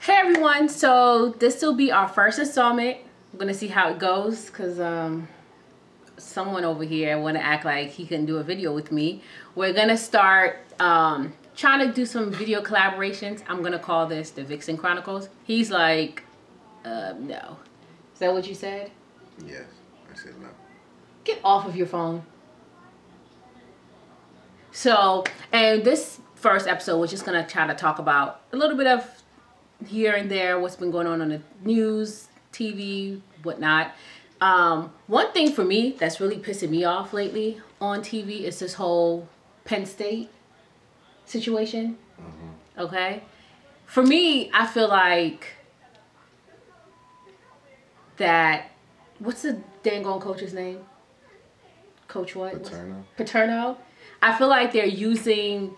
Hey everyone, so this will be our first installment. I'm gonna see how it goes because someone over here want to act like he can do a video with me. We're gonna start trying to do some video collaborations. I'm gonna call this the Vixxen Chronicles. He's like, no. Is that what you said? Yes, I said no. Get off of your phone. So, and this first episode, we're just gonna try to talk about a little bit of here and there, what's been going on the news, TV, whatnot. One thing for me that's really pissing me off lately on TV is this whole Penn State situation. Mm-hmm. Okay? For me, I feel like that, what's the dang on coach's name? Coach what? Paterno. Paterno. I feel like they're using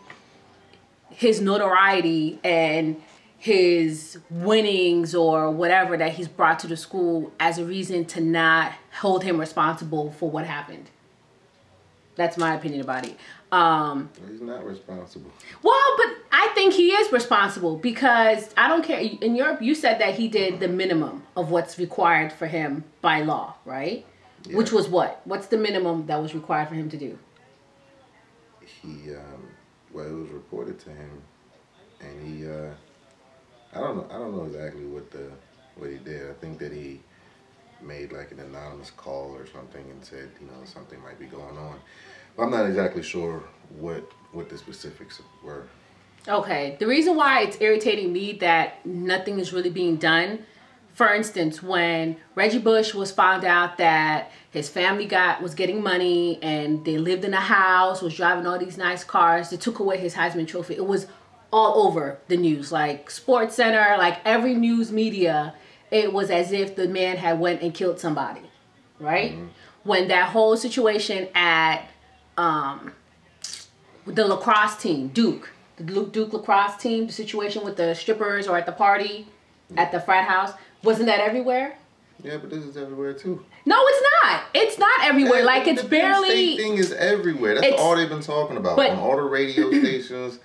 his notoriety and his winnings or whatever that he's brought to the school as a reason to not hold him responsible for what happened. That's my opinion about it. He's not responsible. Well, but I think he is responsible because I don't care. In Europe, you said that he did the minimum of what's required for him by law, right? Yeah. Which was what? What's the minimum that was required for him to do? Well, it was reported to him, and he, I don't know exactly what he did. I think that he made like an anonymous call or something and said, something might be going on. But I'm not exactly sure what the specifics were. Okay. The reason why it's irritating me that nothing is really being done, for instance, when Reggie Bush was found out that his family was getting money and they lived in a house, was driving all these nice cars, they took away his Heisman Trophy. It was all over the news, like Sports Center, like every news media. It was as if the man had went and killed somebody, right? Mm-hmm. When that whole situation at the lacrosse team, the Duke lacrosse team, the situation with the strippers or at the party, at the frat house, wasn't that everywhere? Yeah, but this is everywhere too. No, it's not. It's not everywhere. Like it's barely. The thing is everywhere. That's all they've been talking about on all the radio stations.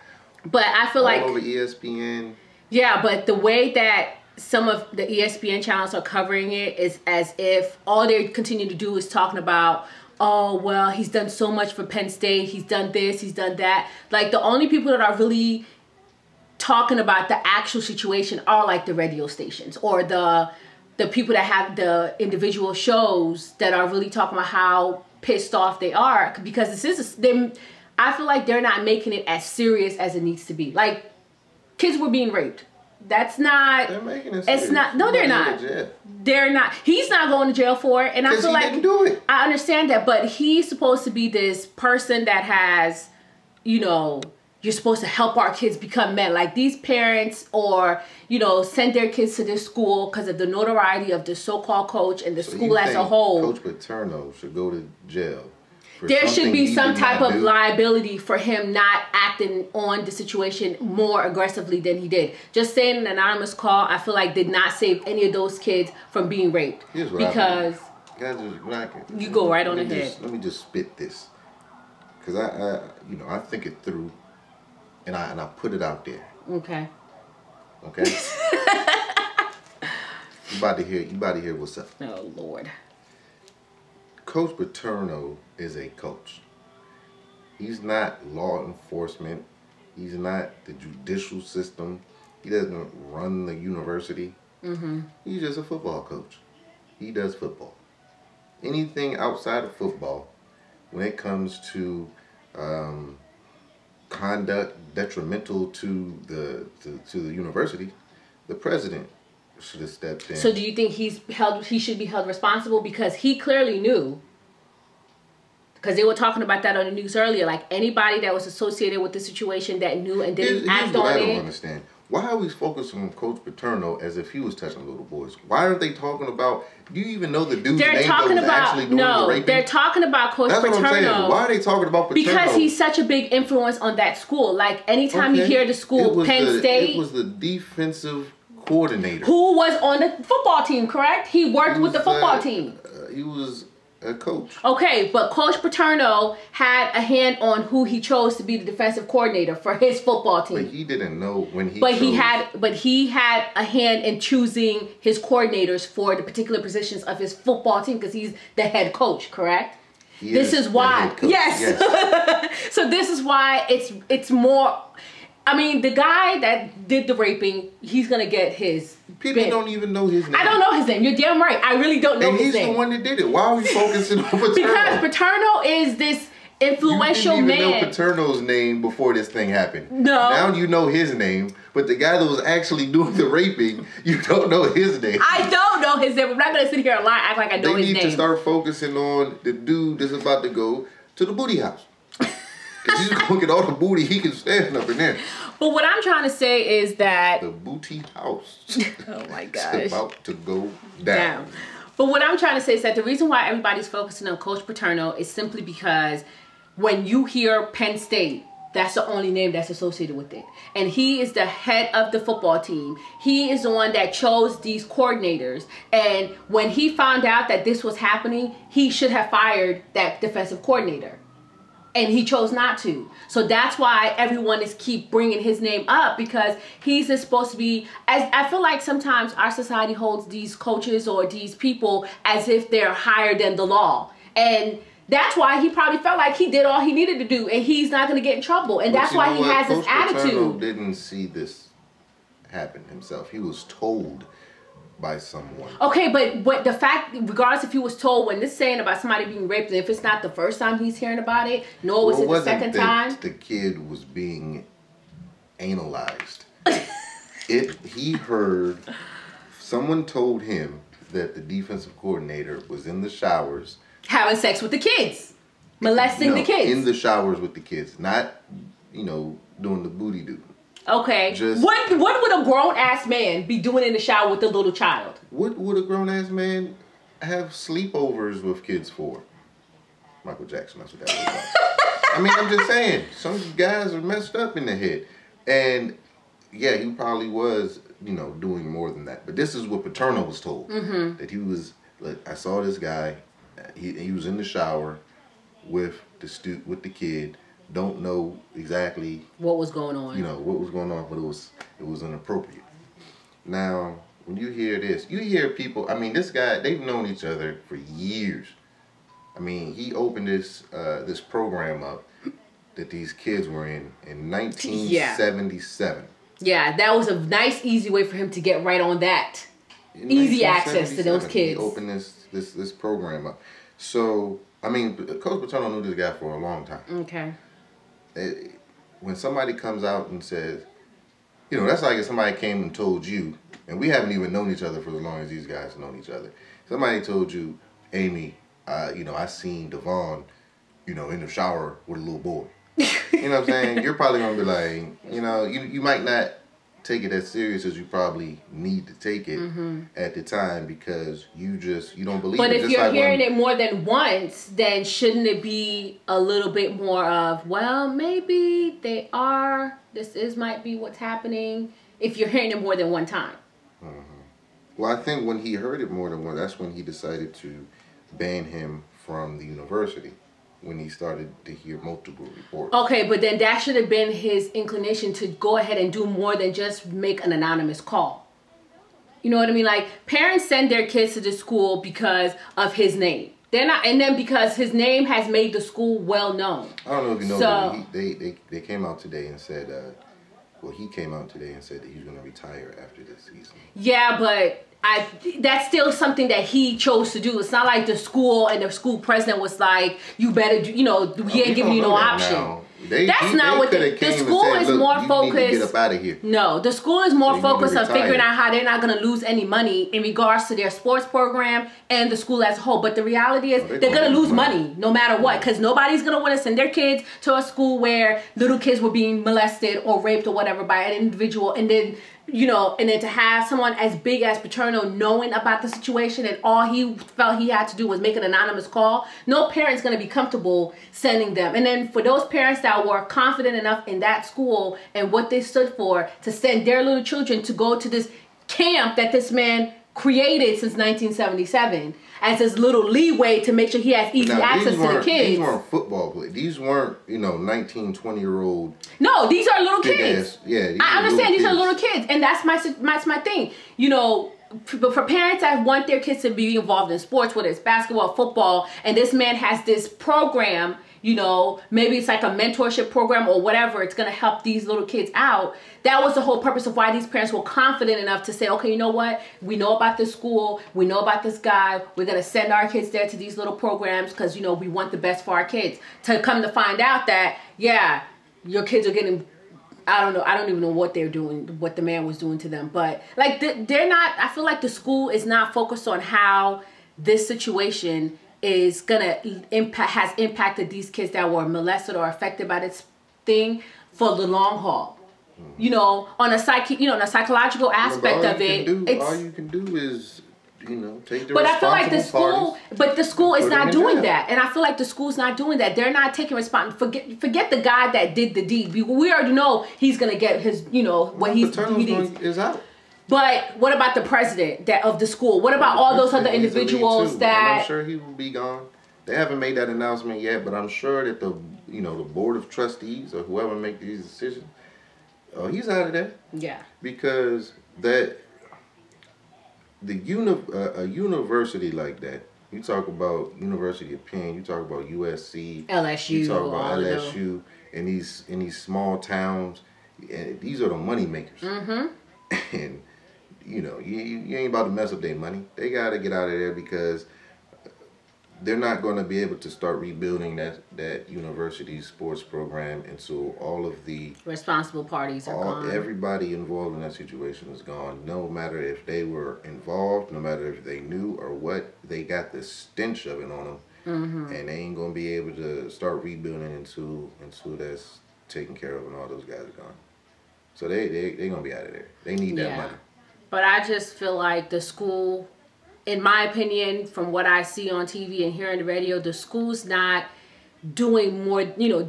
But I feel like all over ESPN. Yeah, but the way that some of the ESPN channels are covering it is as if all they continue to do is talking about, oh, well, he's done so much for Penn State. He's done this. He's done that. Like the only people that are really talking about the actual situation are like the radio stations or the people that have the individual shows that are really talking about how pissed off they are because I feel like they're not making it as serious as it needs to be. Like kids were being raped. That's not. They're making it serious. It's not. No, they're not. They're not. He's not going to jail for it, and I feel like he didn't do it. I understand that, but he's supposed to be this person that has, you're supposed to help our kids become men. Like these parents or, send their kids to this school because of the notoriety of the so-called coach and the school as a whole. Coach Paterno should go to jail. There should be some type of liability for him not acting on the situation more aggressively than he did. Just saying an anonymous call, I feel like did not save any of those kids from being raped. Here's what you go right on ahead. Let me just spit this. Because I think it through. And I put it out there. Okay. Okay? You about to hear what's up. Oh, Lord. Coach Paterno is a coach. He's not law enforcement. He's not the judicial system. He doesn't run the university. Mm-hmm. He's just a football coach. He does football. Anything outside of football, when it comes to conduct detrimental to the university, the president should have stepped in. So do you think he should be held responsible because he clearly knew? Because they were talking about that on the news earlier, like anybody that was associated with the situation that knew and didn't act on it. I don't understand. Why are we focusing on Coach Paterno as if he was touching little boys? Why aren't they talking about? Do you even know the dude's name that was actually doing the raping? They're talking about Coach Paterno. That's what I'm saying. Why are they talking about Paterno? Because he's such a big influence on that school. Like anytime you hear the school, Penn State. It was the defensive coordinator who was on the football team. Correct? He worked with the football team. He was a coach. Okay, but Coach Paterno had a hand on who he chose to be the defensive coordinator for his football team. But he didn't know when he. But he had a hand in choosing his coordinators for the particular positions of his football team because he's the head coach. Correct. This is why. Yes. So this is why it's more. I mean, the guy that did the raping, he's gonna get his. People don't even know his name. I don't know his name. You're damn right. I really don't know his name. And he's the one that did it. Why are we focusing on Paterno? Because Paterno is this influential man. You didn't even know Paterno's name before this thing happened. No. Now you know his name, but the guy that was actually doing the raping, you don't know his name. I don't know his name. I'm not gonna sit here and lie, act like I know his name. They need to start focusing on the dude that's about to go to the booty house. Because he's going to get all the booty he can stand up in there. But what I'm trying to say is that... The booty house. Oh my gosh. It's about to go down. But what I'm trying to say is that the reason why everybody's focusing on Coach Paterno is simply because when you hear Penn State, that's the only name that's associated with it. And he is the head of the football team. He is the one that chose these coordinators. And when he found out that this was happening, he should have fired that defensive coordinator. And he chose not to. So that's why everyone is keep bringing his name up, because he's supposed to be, as I feel like sometimes our society holds these coaches or these people as if they're higher than the law. And that's why he probably felt like he did all he needed to do and he's not going to get in trouble. And that's why he has this attitude. Coach didn't see this happen himself. He was told by someone. Okay, but the fact, regardless if he was told, when this saying about somebody being raped, if it's not the first time he's hearing about it, nor was it the second time. The kid was being analyzed. He heard, someone told him that the defensive coordinator was in the showers having sex with the kids, molesting the kids. In the showers with the kids, not, doing the booty do. Okay. What would a grown-ass man be doing in the shower with a little child? What would a grown-ass man have sleepovers with kids for? Michael Jackson, that's what that was about. I mean, I'm just saying, some guys are messed up in the head. And, yeah, he probably was, doing more than that. But this is what Paterno was told. Mm-hmm. That he was, look, I saw this guy, he was in the shower with the kid. Don't know exactly what was going on. What was going on, but it was inappropriate. Now, when you hear this, you hear people. I mean, this guy, they've known each other for years. I mean, he opened this program up that these kids were in 1977. Yeah, that was a nice, easy way for him to get right on that. Easy access to those kids. He opened this program up. So, I mean, Coach Paterno knew this guy for a long time. Okay. When somebody comes out and says, that's like if somebody came and told you, and we haven't even known each other for as long as these guys have known each other. Somebody told you, Amy, I seen Devon, in the shower with a little boy. You know what I'm saying? You're probably going to be like, you might not take it as serious as you probably need to take it at the time because you don't believe it. But if you're hearing it more than once, then shouldn't it be a little bit more of, well, maybe they are, might be what's happening, if you're hearing it more than one time? Mm-hmm. Well, I think when he heard it more than once, that's when he decided to ban him from the university. When he started to hear multiple reports. Okay, but then that should have been his inclination to go ahead and do more than just make an anonymous call. You know what I mean? Like, parents send their kids to the school because of his name. They're not, and then because his name has made the school well known. I don't know if you know, but they came out today and said, he came out today and said that he's going to retire after this season. Yeah, but that's still something that he chose to do. It's not like the school and the school president was like, you better do, we ain't giving you no option. That's not what the school is more focused. Get up out of here. No, the school is more focused on figuring out how they're not going to lose any money in regards to their sports program and the school as a whole. But the reality is they're going to lose money no matter what, because nobody's going to want to send their kids to a school where little kids were being molested or raped or whatever by an individual, and then and then to have someone as big as Paterno knowing about the situation and all he felt he had to do was make an anonymous call, no parent's going to be comfortable sending them. And then for those parents that were confident enough in that school and what they stood for to send their little children to go to this camp that this man created since 1977 as this little leeway to make sure he has easy access to the kids. These weren't football players. These weren't, 19, 20-year-old. No, these are little kids. I understand these are little kids. And that's my thing. For parents that want their kids to be involved in sports, whether it's basketball, football, and this man has this program, maybe it's like a mentorship program or whatever, it's going to help these little kids out. That was the whole purpose of why these parents were confident enough to say, okay, you know what? We know about this school. We know about this guy. We're going to send our kids there to these little programs because, we want the best for our kids. To come to find out that, yeah, your kids are getting... I don't know. I don't even know what they're doing, what the man was doing to them. But, they're not... I feel like the school is not focused on how this situation is has impacted these kids that were molested or affected by this thing for the long haul. On a psychological aspect of it. All you can do is... take the but I feel like the school is not doing jail. that, and I feel like the school's not doing that. They're not taking responsibility. Forget the guy that did the deed. We already know he's gonna get his, what he needs. Is out. But what about the president of the school? What about all those other individuals that? I'm sure he will be gone. They haven't made that announcement yet, but I'm sure that the board of trustees or whoever make these decisions, he's out of there. Yeah. Because a university like that, you talk about University of Penn, you talk about USC, LSU, you talk about LSU, in these small towns, and these are the money makers. Mm-hmm. And you ain't about to mess up their money. They got to get out of there because they're not going to be able to start rebuilding that university's sports program until all of the responsible parties are gone. Everybody involved in that situation is gone. No matter if they were involved, no matter if they knew or what, they got the stench of it on them, and they ain't going to be able to start rebuilding until that's taken care of and all those guys are gone. So they going to be out of there. They need that money. But I just feel like the school, in my opinion, from what I see on TV and hear on the radio, the school's not doing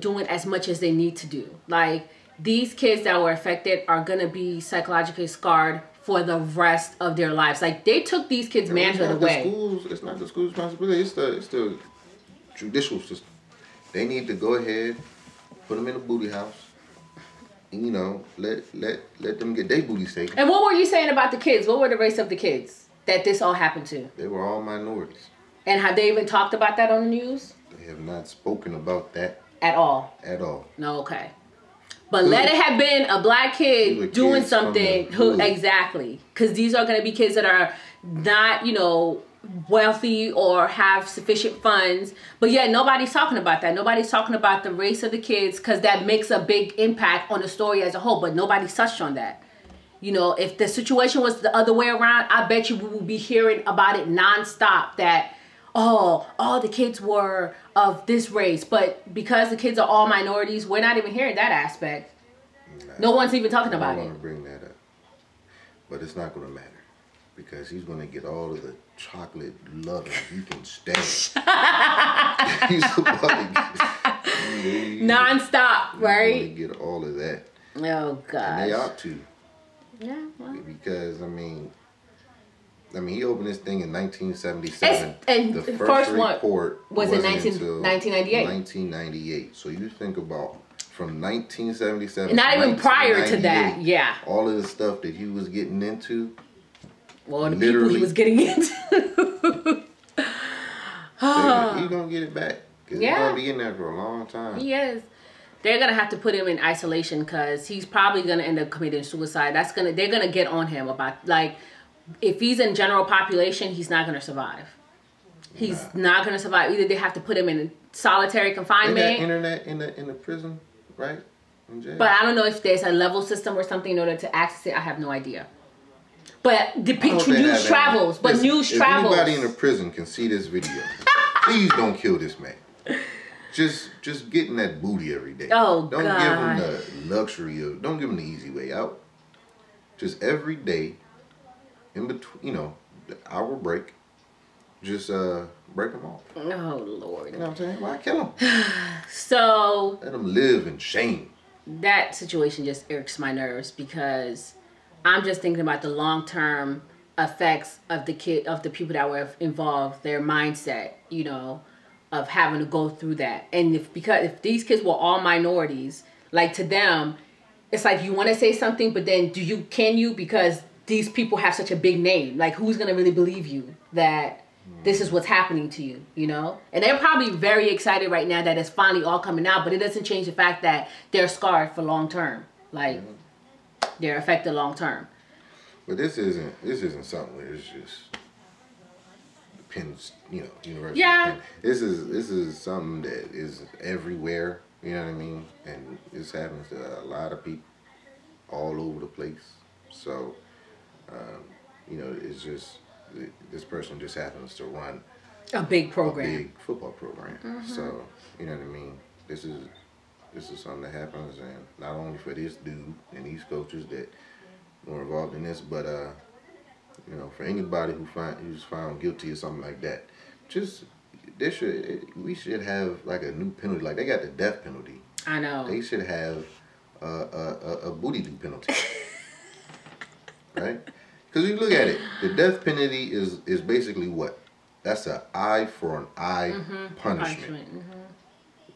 doing as much as they need to do. Like, these kids that were affected are going to be psychologically scarred for the rest of their lives. Like, they took these kids' manhood away. It's not the school's responsibility. It's the judicial system. They need to go ahead, put them in a booty house. Let them get their booty taken. And what were you saying about the kids? What were the race of the kids that this all happened to? They were all minorities. And have they even talked about that on the news? They have not spoken about that. At all? At all. No, okay. But let it have been a black kid doing something. Exactly. Because these are going to be kids that are not, wealthy or have sufficient funds. But yet nobody's talking about that. Nobody's talking about the race of the kids because that makes a big impact on the story as a whole. But nobody's touched on that. If the situation was the other way around, I bet you we will be hearing about it nonstop that, all the kids were of this race. But because the kids are all minorities, we're not even hearing that aspect. No one's even talking about it. I don't want to bring that up. But it's not going to matter. Because he's going to get all of the chocolate loving he can stand. He's about to get... Non-stop, right? He's going to get all of that. Oh, God. And they ought to. Yeah, well. Because, he opened this thing in 1977. And the first report was in 1998. 1998. So you think about from 1977 not even prior to that, yeah. All of the stuff that he was getting into. Well, the people he was getting into. He's going to get it back. Because he's going to be in there for a long time. He is. They're going to have to put him in isolation because he's probably going to end up committing suicide. They're going to get on him about, if he's in general population, he's not going to survive. He's not going to survive. Either they have to put him in solitary confinement. They got internet in the prison, right? In jail. But I don't know if there's a level system or something in order to access it. I have no idea. But news travels. But news travels. If anybody in the prison can see this video, please don't kill this man. Just getting that booty every day. Oh, don't God. give him the luxury of. Don't give him the easy way out. Just every day, in between, the hour break, just break him off. Oh, Lord. You know what I'm saying? Why kill him? So let him live in shame. That situation just irks my nerves because I'm just thinking about the long-term effects of the people that were involved, their mindset, you know, of having to go through that. And if these kids were all minorities, like, to them, it's like, you want to say something, but then can you? Because these people have such a big name. Like, who's going to really believe you that this is what's happening to you, you know? And they're probably very excited right now that it's finally all coming out, but it doesn't change the fact that they're scarred for long term. Like, they're affected long term. But this isn't something where it's just Penn, you know, University. Yeah. Penn. This is something that is everywhere. You know what I mean? And this happens to a lot of people all over the place. So, you know, it's just this person just happens to run a big program, a big football program. So, you know what I mean? This is something that happens, and not only for this dude and these coaches that were involved in this, but you know, for anybody who's found guilty or something like that, we should have like a new penalty. Like, they got the death penalty. I know. They should have a booty do penalty, right? Because you look at it, the death penalty is basically what? That's an eye for an eye punishment.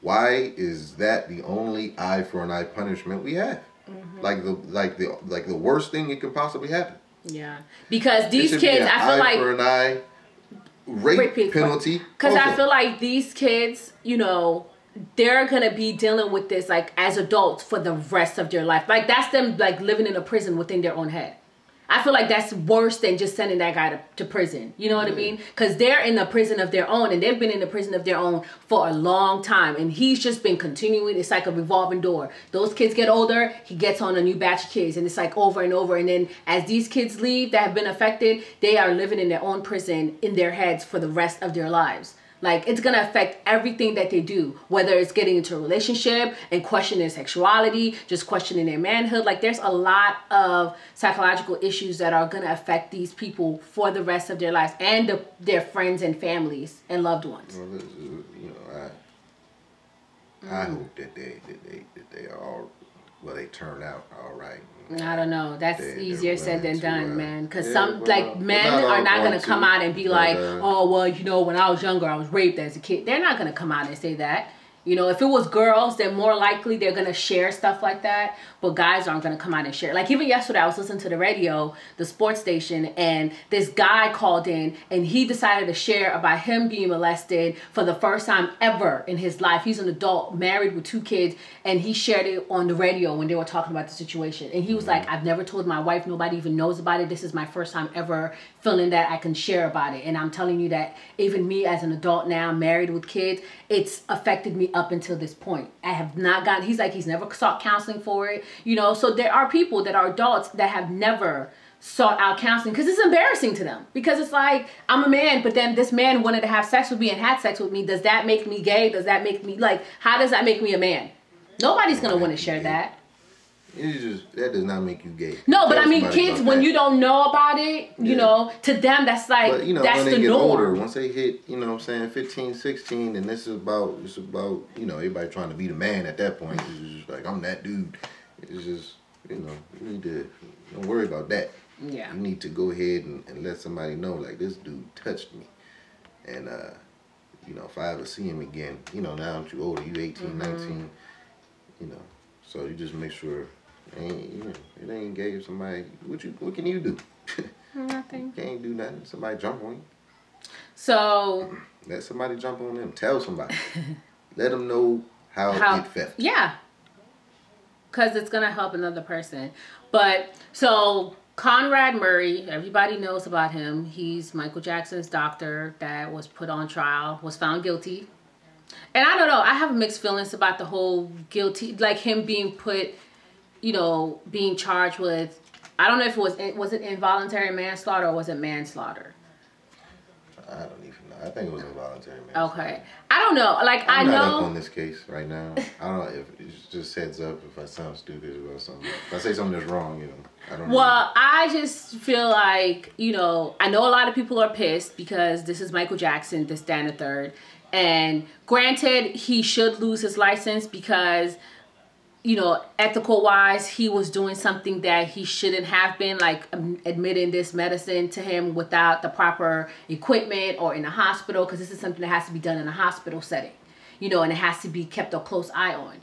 Why is that the only eye for an eye punishment we have? Like the worst thing that could possibly happen. Yeah, because these kids, I feel like, eye for an eye rape penalty. Because I feel like these kids, you know, they're gonna be dealing with this like as adults for the rest of their life. Like, that's them like living in a prison within their own head. I feel like that's worse than just sending that guy to prison. You know what I mean? Because they're in a prison of their own, and they've been in the prison of their own for a long time. And he's just been continuing. It's like a revolving door. Those kids get older, he gets on a new batch of kids. And it's like over and over. And then as these kids leave that have been affected, they are living in their own prison in their heads for the rest of their lives. Like, it's going to affect everything that they do, whether it's getting into a relationship and questioning their sexuality, just questioning their manhood. Like, there's a lot of psychological issues that are going to affect these people for the rest of their lives, and their friends and families and loved ones. Well, you know, I hope that they are all, well, they turn out all right. I don't know. That's easier said than done, man. Because men are not going to come out and be like, oh, well, you know, when I was younger, I was raped as a kid. They're not going to come out and say that. You know, if it was girls, then more likely they're going to share stuff like that. But guys aren't going to come out and share. Like, even yesterday, I was listening to the radio, the sports station, and this guy called in, and he decided to share about him being molested for the first time ever in his life. He's an adult, married with 2 kids, and he shared it on the radio when they were talking about the situation. And he was like, I've never told my wife. Nobody even knows about it. This is my first time ever feeling that I can share about it. And I'm telling you that even me as an adult now, married with kids, it's affected me up until this point. I have not gotten, he's like, he's never sought counseling for it. You know, so there are people that are adults that have never sought out counseling because it's embarrassing to them. Because it's like, I'm a man, but then this man wanted to have sex with me and had sex with me. Does that make me gay? Does that make me, like, how does that make me a man? Nobody's going to want to share that. That does not make you gay. No, but I mean, kids, when you don't know about it, you know, to them, that's like, but, you know, that's when they get norm. Older, once they hit, you know what I'm saying, 15, 16, and it's about, you know, everybody trying to be the man at that point. It's just like, I'm that dude. It's just, you know, you need to, don't worry about that. Yeah. You need to go ahead and let somebody know, like, this dude touched me. And, you know, if I ever see him again, you know, now that you're older, you 18, 19, you know, so you just make sure it ain't gay if somebody, what can you do? Nothing. You can't do nothing. Somebody jump on you. So. Let somebody jump on them. Tell somebody. Let them know how it felt. Yeah. Because it's going to help another person. But, so, Conrad Murray, everybody knows about him. He's Michael Jackson's doctor that was put on trial, was found guilty. And I don't know, I have mixed feelings about the whole guilty, like him being put, you know, being charged with, I don't know if was it involuntary manslaughter or was it manslaughter? I don't even know. I think it was involuntary manslaughter. Okay. I don't know. Like, I'm I know. not up on this case right now. I don't know if it's just heads up if I sound stupid or something. If I say something that's wrong, you know, I don't know. Well, I just feel like, you know, I know a lot of people are pissed because this is Michael Jackson, this, that, and the third. And granted, he should lose his license because you know, ethical wise, he was doing something that he shouldn't have been, like admitting this medicine to him without the proper equipment or in a hospital, because this is something that has to be done in a hospital setting, you know, and it has to be kept a close eye on.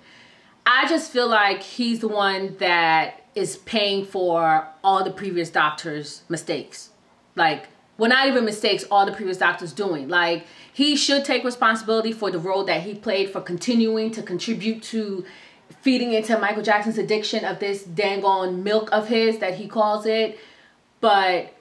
I just feel like he's the one that is paying for all the previous doctors' mistakes. Like, well, not even mistakes, all the previous doctors doing. Like, he should take responsibility for the role that he played for continuing to contribute to feeding into Michael Jackson's addiction of this dang on milk of his that he calls it. But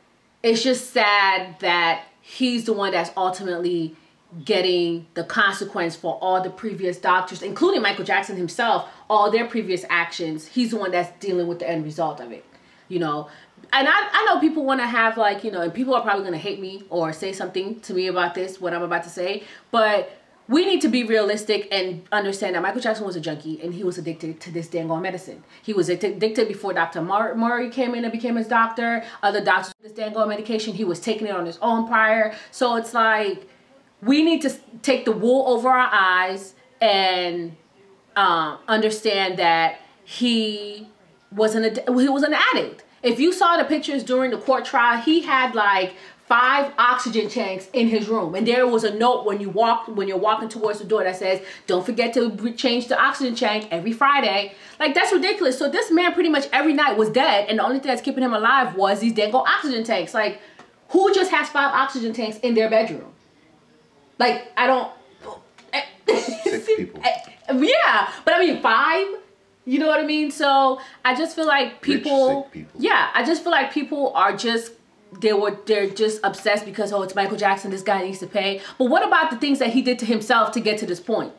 it's just sad that he's the one that's ultimately getting the consequence for all the previous doctors, including Michael Jackson himself, all their previous actions. He's the one that's dealing with the end result of it, you know. And I know people want to have, like, you know, and people are probably going to hate me or say something to me about this, what I'm about to say, but we need to be realistic and understand that Michael Jackson was a junkie and he was addicted to this dang on medicine. He was addicted before Dr. Murray came in and became his doctor. Other doctors, this dang on medication, he was taking it on his own prior. So it's like, we need to take the wool over our eyes and understand that he was an addict. If you saw the pictures during the court trial, he had like 5 oxygen tanks in his room, and there was a note when you're walking towards the door that says, "Don't forget to change the oxygen tank every Friday." Like, that's ridiculous. So this man pretty much every night was dead, and the only thing that's keeping him alive was these dang old oxygen tanks. Like, who just has 5 oxygen tanks in their bedroom? Like, I don't. 6 people. Yeah, but I mean 5. You know what I mean? So I just feel like people. Rich, sick people. Yeah, I just feel like people are just. They're just obsessed because, oh, it's Michael Jackson, this guy needs to pay. But what about the things that he did to himself to get to this point?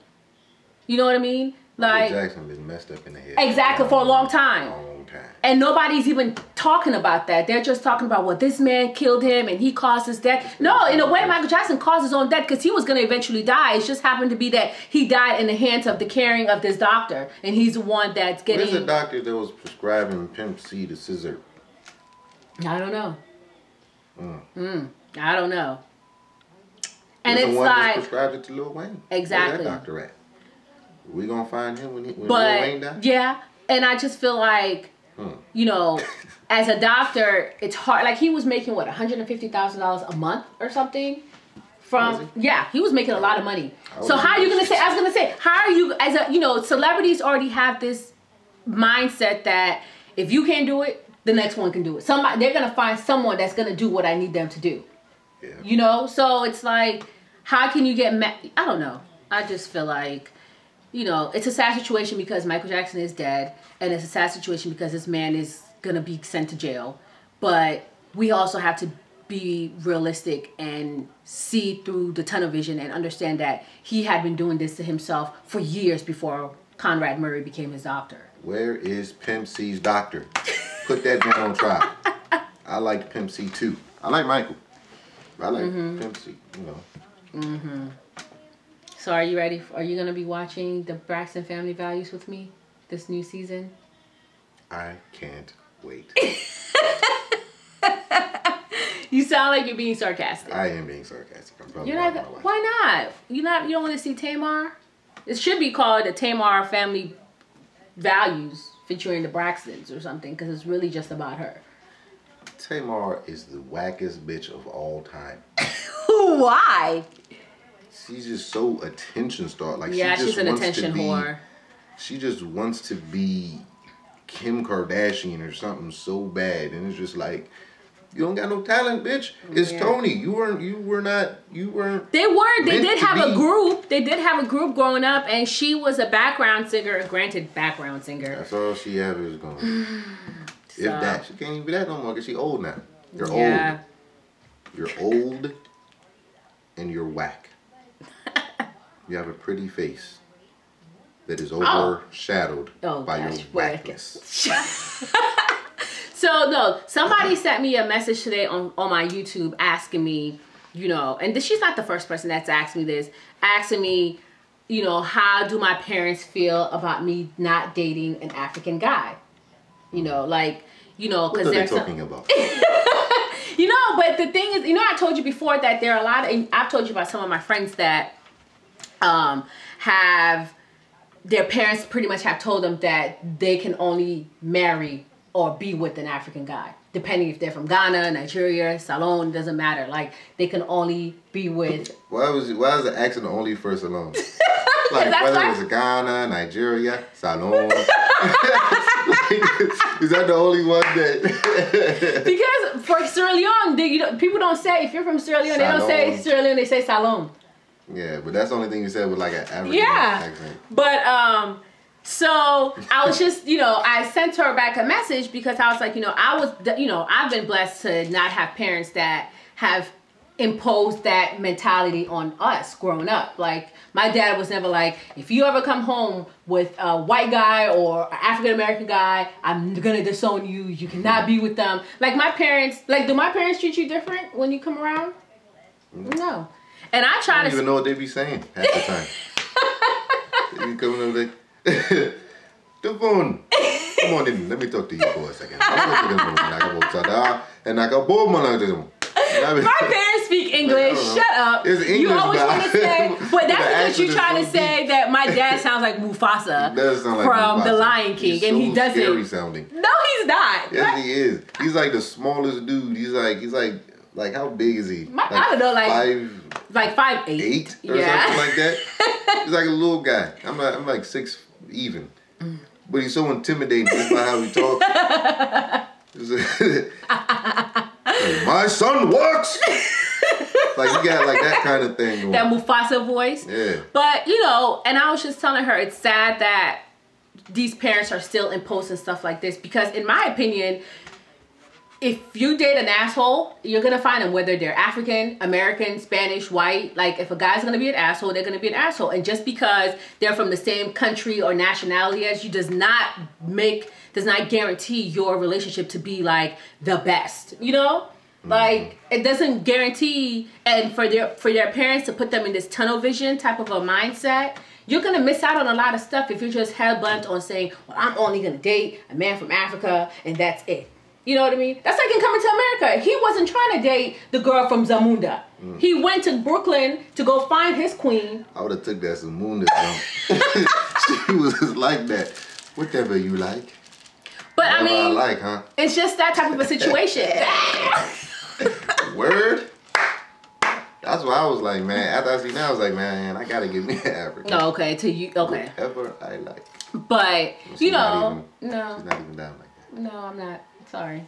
You know what I mean? Like, Michael Jackson been messed up in the head. Exactly, for a long time. Long time. And nobody's even talking about that. They're just talking about, well, this man killed him and he caused his death. No, in a way, Michael Jackson caused his own death because he was going to eventually die. It just happened to be that he died in the hands of the caring of this doctor. And he's the one that's getting... Where's the doctor that was prescribing Pimp C the scissor? I don't know. I don't know. And it's it's the one like... that prescribed it to Lil Wayne. Exactly. Where's that doctor at? We gonna find him when Lil Wayne died? Yeah, and I just feel like, you know, as a doctor, it's hard. Like, he was making, what, $150,000 a month or something? Yeah, he was making a lot of money. So how are you going to say, I was going to say, how are you, as a, you know, celebrities already have this mindset that if you can't do it, the next one can do it. Somebody, they're going to find someone that's going to do what I need them to do. Yeah. You know? So it's like, how can you get mad? I don't know. I just feel like, you know, it's a sad situation because Michael Jackson is dead. And it's a sad situation because this man is going to be sent to jail. But we also have to be realistic and see through the tunnel vision and understand that he had been doing this to himself for years before Conrad Murray became his doctor. Where is Pimp C's doctor? Put that man on trial. I like Pimp C too. I like Michael. I like Pimp C, you know. So are you ready? Are you going to be watching the Braxton Family Values with me this new season? I can't wait. You sound like you're being sarcastic. I am being sarcastic. I'm probably You're not. Why not? You don't want to see Tamar? It should be called the Tamar Family Values featuring the Braxtons or something, because it's really just about her. Tamar is the wackest bitch of all time. Why? She's just so attention starved. Like, yeah, she just she's an wants attention to be, whore. She just wants to be Kim Kardashian or something so bad, and it's just like, you don't got no talent, bitch. It's Tony. You weren't. They were. They did have a group. They did have a group growing up, and she was a background singer. Granted, background singer. That's all she ever is going. So. If that, she can't even be that no more because she's old now. You're old. You're old, and you're whack. You have a pretty face that is overshadowed by your whackness. So, no, somebody sent me a message today on my YouTube asking me, you know, and she's not the first person that's asked me this, asking me, you know, how do my parents feel about me not dating an African guy? You know, like, you know, because they're talking about. You know, but the thing is, you know, I told you before that there are a lot of, I've told you about some of my friends that have their parents pretty much have told them that they can only marry or be with an African guy, depending if they're from Ghana, Nigeria, Salon, doesn't matter. Like, they can only be with... Why is the accent only for Salon? Like, whether it was Ghana, Nigeria, Salon. Like, is that the only one that... Because for Sierra Leone, people don't say, if you're from Sierra Leone, they don't say Sierra Leone, they say Salon. Yeah, but that's the only thing you said with like an African accent. But, so I was just, I sent her back a message because I was like, I've been blessed to not have parents that have imposed that mentality on us growing up. Like, my dad was never like, if you ever come home with a white guy or an African-American guy, I'm gonna disown you. You cannot be with them. Like, my parents, do my parents treat you different when you come around? No. And I try to... I don't even know what they be saying half the time. They be coming over like, the phone. Come on in, let me talk to you for a second. My parents speak English. Shut up. English, you always want to say, but that's because you're trying to say that my dad sounds like Mufasa from The Lion King, and he doesn't. Scary sounding. No, he's not. Yes, he is. He's like the smallest dude. He's like how big is he? I don't know, like 5'8" or something like that. He's like a little guy. I'm like 6 even, but he's so intimidating just by how he talks. Like, my son works. Like, you got like that kind of thing going. That Mufasa voice. Yeah. But and I was just telling her, it's sad that these parents are still imposing stuff like this, because in my opinion, if you date an asshole, you're gonna find them, whether they're African, American, Spanish, white. Like, if a guy's gonna be an asshole, they're gonna be an asshole. And just because they're from the same country or nationality as you does not guarantee your relationship to be like the best. Like, it doesn't guarantee. And for their parents to put them in this tunnel vision type of a mindset, you're gonna miss out on a lot of stuff if you're just hell bent on saying, well, I'm only gonna date a man from Africa and that's it. You know what I mean? That's like in Coming to America. He wasn't trying to date the girl from Zamunda. He went to Brooklyn to go find his queen. I would have took that Zamunda jump. She was like that. Whatever you like. But I mean, like, huh? It's just that type of a situation. Word? That's why I was like, man, after I see that, I was like, man, I gotta get me an African. No, okay, okay. Whatever I like. But, She's no. She's not even down like that. No, I'm not. Sorry.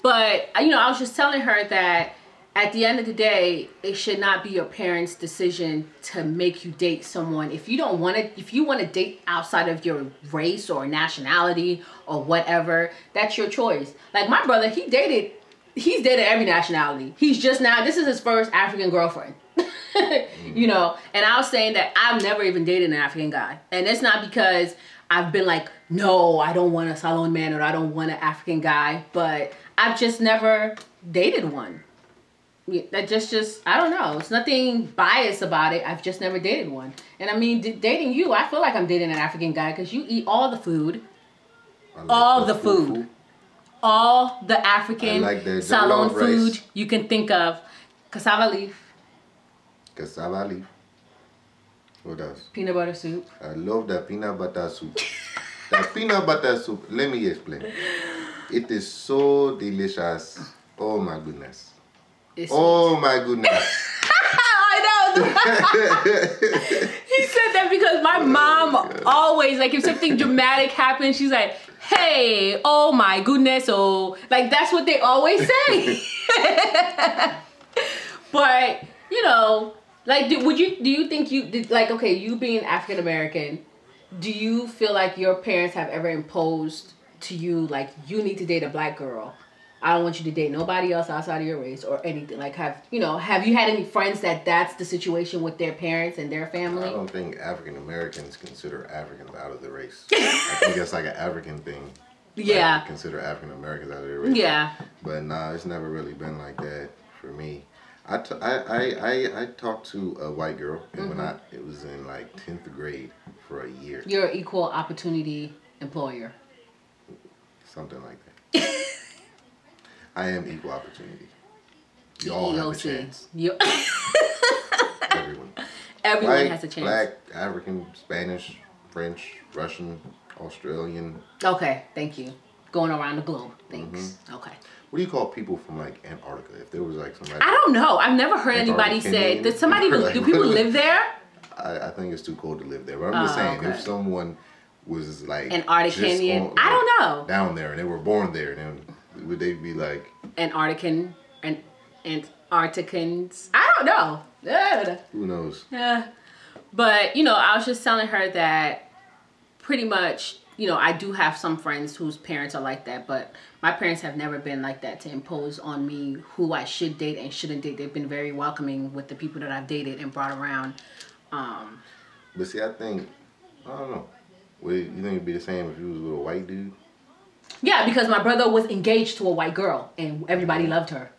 But, I was just telling her that at the end of the day, it should not be your parents' decision to make you date someone. If you want to date outside of your race or nationality or whatever, that's your choice. Like, my brother, he's dated every nationality. This is his first African girlfriend. And I was saying that I've never even dated an African guy. And it's not because I've been like, no, I don't want a Salon man or I don't want an African guy, but I've just never dated one. That just I don't know. It's nothing biased about it. I've just never dated one. And I mean, dating you, I feel like I'm dating an African guy because you eat all the food. All the food. All the African Salon food you can think of. Cassava leaf. Cassava leaf. What else? Peanut butter soup. I love that peanut butter soup. That peanut butter soup, let me explain. It is so delicious. Oh my goodness. Oh my goodness. I know. He said that because my mom always, like, if something dramatic happens, she's like, hey, oh my goodness, oh. Like, that's what they always say. But, like, do you think okay, you being African American, do you feel like your parents have ever imposed to you, like, you need to date a black girl? I don't want you to date nobody else outside of your race or anything. Like, have you had any friends that's the situation with their parents and their family? I don't think African Americans consider Africans out of the race. I think that's like an African thing. Yeah. Like, consider African Americans out of their race. Yeah. But nah, it's never really been like that for me. I talked to a white girl, and it was in like 10th grade for a year. You're an equal opportunity employer. Something like that. I am equal opportunity. You all have a chance. Everyone. Everyone White, has a chance. Black, African, Spanish, French, Russian, Australian. Okay, thank you. Going around the globe. Thanks. Okay. What do you call people from like Antarctica? If there was like somebody, I don't know. I've never heard anybody say. Does somebody? Like, do people live there? I think it's too cold to live there. But I'm just saying, okay. if someone was like Antarctican, I don't know, down there and they were born there, then would they be like Antarcticans? I don't know. Who knows? Yeah. But you know, I was just telling her that pretty much. You know, I do have some friends whose parents are like that, but my parents have never been like that to impose on me who I should date and shouldn't date. They've been very welcoming with the people that I've dated and brought around. But see, I don't know. Would you think it'd be the same if you was with a white dude? Yeah, because my brother was engaged to a white girl and everybody loved her.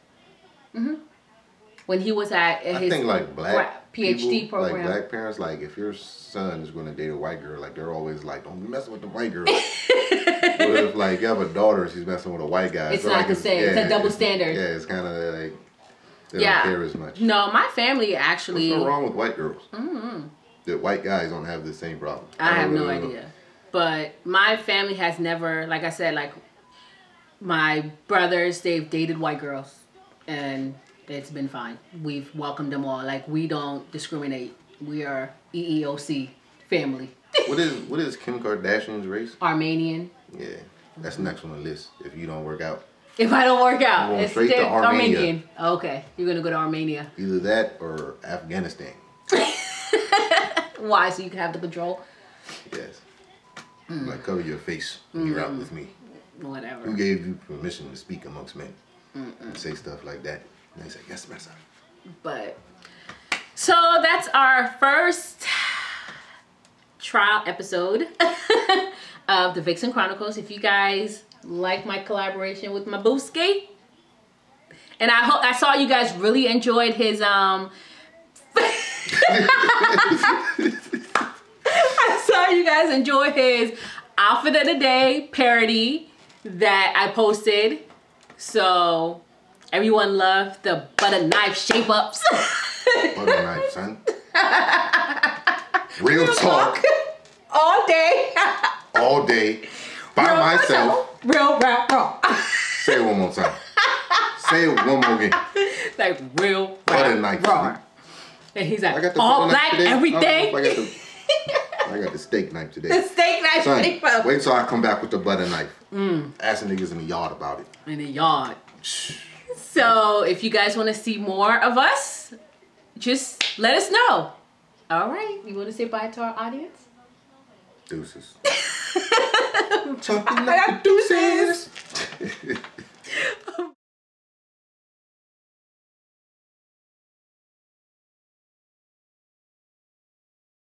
When he was at his I think like black PhD people, program. like black parents, like if your son is going to date a white girl, like they're always like, don't mess with the white girl. But if like you have a daughter, she's messing with a white guy. It's not the same. It's a double standard. Yeah, it's kind of like they don't care as much. No, my family actually. What's so wrong with white girls? That white guys don't have the same problem. I have no idea. But my family has never, like I said, like my brothers, they've dated white girls, and it's been fine. We've welcomed them all. Like, we don't discriminate. We are EEOC family. What is Kim Kardashian's race? Armenian. Yeah, that's next on the list. If you don't work out. If I don't work out, I'm going straight to Armenia. Armenian. Okay, you're gonna go to Armenia. Either that or Afghanistan. Why? So you can have the control. Yes. Like cover your face when you're out with me. Whatever. Who gave you permission to speak amongst men? And say stuff like that. And they say, yes, master. But so that's our first trial episode of the Vixxen Chronicles. If you guys like my collaboration with my booski, and I saw you guys really enjoyed his I saw you guys enjoy his outfit of the day parody that I posted. So everyone loved the butter knife shape ups. Butter knife, son. Real talk. All day. All day. By Real myself. Real rap raw. Say it one more time. Say it one more again. Like real butter knife. Raw. And he's like, I got the all black, everything. I got the steak knife today. The steak knife. Son, wait till I come back with the butter knife. Asking niggas in the yard about it. In the yard. So if you guys want to see more of us, just let us know. All right. You want to say bye to our audience? Deuces. Talking like deuces.